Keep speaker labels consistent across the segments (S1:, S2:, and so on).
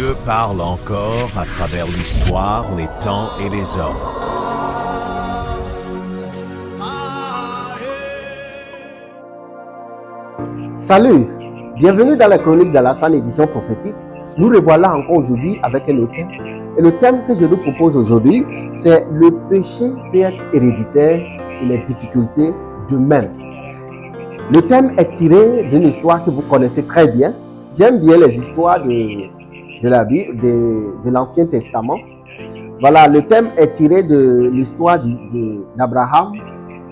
S1: Dieu parle encore à travers l'histoire, les temps et les hommes.
S2: Salut, bienvenue dans la chronique d'Alassane édition prophétique. Nous revoilà encore aujourd'hui avec un autre thème. Et le thème que je vous propose aujourd'hui, c'est le péché peut être héréditaire et les difficultés de même. Le thème est tiré d'une histoire que vous connaissez très bien. J'aime bien les histoires de la Bible, de l'Ancien Testament. Voilà, le thème est tiré de l'histoire d'Abraham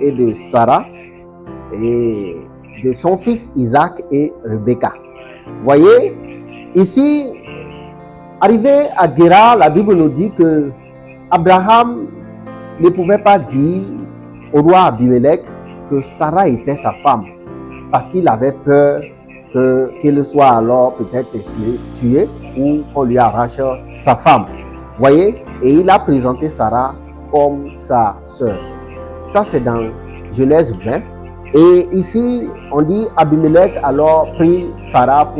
S2: et de Sarah et de son fils Isaac et Rebecca. Voyez, ici, arrivé à Guérar, la Bible nous dit que Abraham ne pouvait pas dire au roi Abimelech que Sarah était sa femme, parce qu'il avait peur qu'elle soit alors peut-être tuée ou qu'on lui arrache sa femme. Voyez, et il a présenté Sarah comme sa sœur. Ça, c'est dans Genèse 20. Et ici, on dit Abimelech alors prit Sarah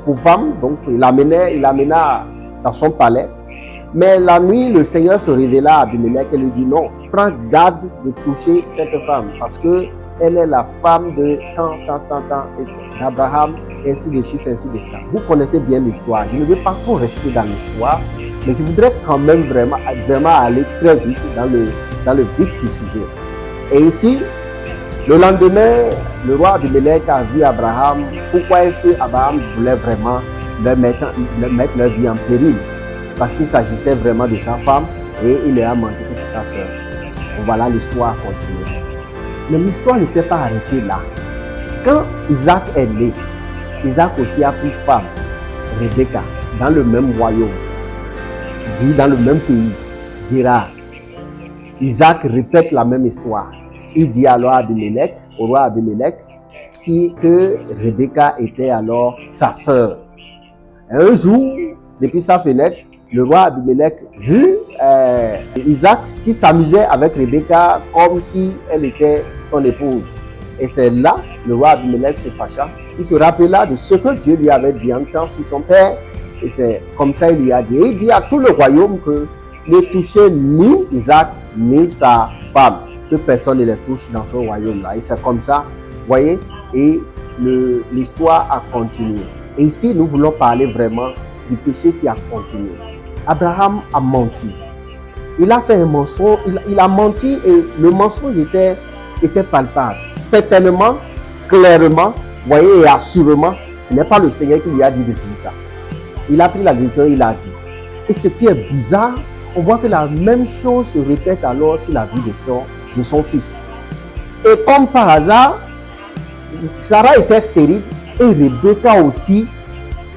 S2: pour femme, donc il l'amena dans son palais. Mais la nuit, le Seigneur se révéla à Abimelech et lui dit non, prends garde de toucher cette femme parce que elle est la femme de tant, d'Abraham, ainsi de suite, ainsi de suite. Vous connaissez bien l'histoire. Je ne vais pas trop rester dans l'histoire, mais je voudrais quand même vraiment aller très vite dans le vif du sujet. Et ici, le lendemain, le roi Abimelech a vu Abraham. Pourquoi est-ce que Abraham voulait vraiment mettre leur vie en péril? Parce qu'il s'agissait vraiment de sa femme et il lui a menti que c'est sa sœur. Voilà, l'histoire continue. Mais l'histoire ne s'est pas arrêtée là. Quand Isaac est né, Isaac aussi a pris femme, Rebecca, dans le même royaume, dit dans le même pays, Guérar. Isaac répète la même histoire. Il dit alors au roi Abimelech, que Rebecca était alors sa sœur. Un jour, depuis sa fenêtre, le roi Abimelech vit Isaac qui s'amusait avec Rebecca comme si elle était son épouse. Et c'est là, le roi Abimelech se fâcha. Il se rappela de ce que Dieu lui avait dit en temps sur son père. Et c'est comme ça il lui a dit. Et il dit à tout le royaume que ne touchez ni Isaac ni sa femme, que personne ne les touche dans ce royaume-là. Et c'est comme ça, voyez, et l'histoire a continué. Et ici, nous voulons parler vraiment du péché qui a continué. Abraham a menti. Il a fait un mensonge, il a menti et le mensonge était palpable. Certainement, clairement, voyez, et assurément, ce n'est pas le Seigneur qui lui a dit de dire ça. Il a pris la décision, il a dit. Et ce qui est bizarre, on voit que la même chose se répète alors sur la vie de son fils. Et comme par hasard, Sarah était stérile et Rebecca aussi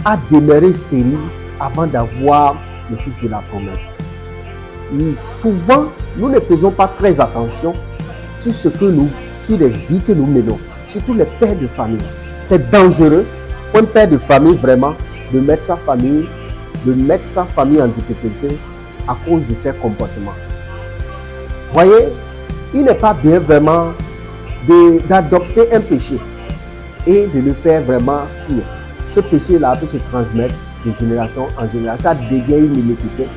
S2: a demeuré stérile avant d'avoir le fils de la promesse. Souvent, nous ne faisons pas très attention sur les vies que nous menons, surtout les pères de famille. C'est dangereux pour un père de famille vraiment de mettre sa famille en difficulté à cause de ses comportements. Voyez, il n'est pas bien vraiment d'adopter un péché et de le faire vraiment sire. Ce péché-là peut se transmettre de génération en génération. Ça devient une iniquité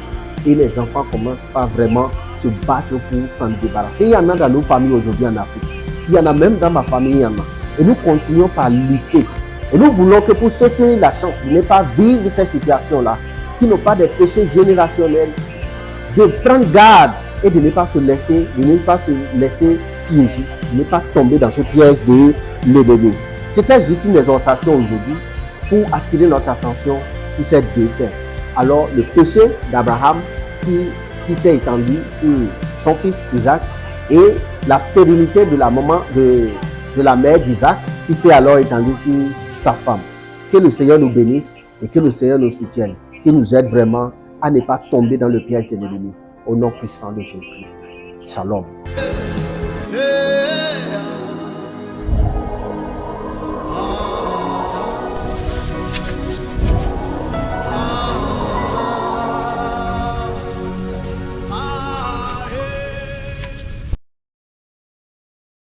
S2: et les enfants commencent pas vraiment se battre pour s'en débarrasser. Il y en a dans nos familles aujourd'hui en Afrique. Il y en a même dans ma famille, il y en a. Et nous continuons par lutter. Et nous voulons que pour ceux qui ont la chance de ne pas vivre ces situations-là, qui n'ont pas des péchés générationnels, de prendre garde et de ne pas se laisser piéger, de ne pas tomber dans ce piège de l'ennemi. C'était juste une exhortation aujourd'hui pour attirer notre attention sur ces deux faits. Alors, le péché d'Abraham qui s'est étendu sur son fils Isaac et la stérilité de la maman de la mère d'Isaac qui s'est alors étendue sur sa femme. Que le Seigneur nous bénisse et que le Seigneur nous soutienne, qu'il nous aide vraiment à ne pas tomber dans le piège de l'ennemi. Au nom puissant de Jésus-Christ. Shalom.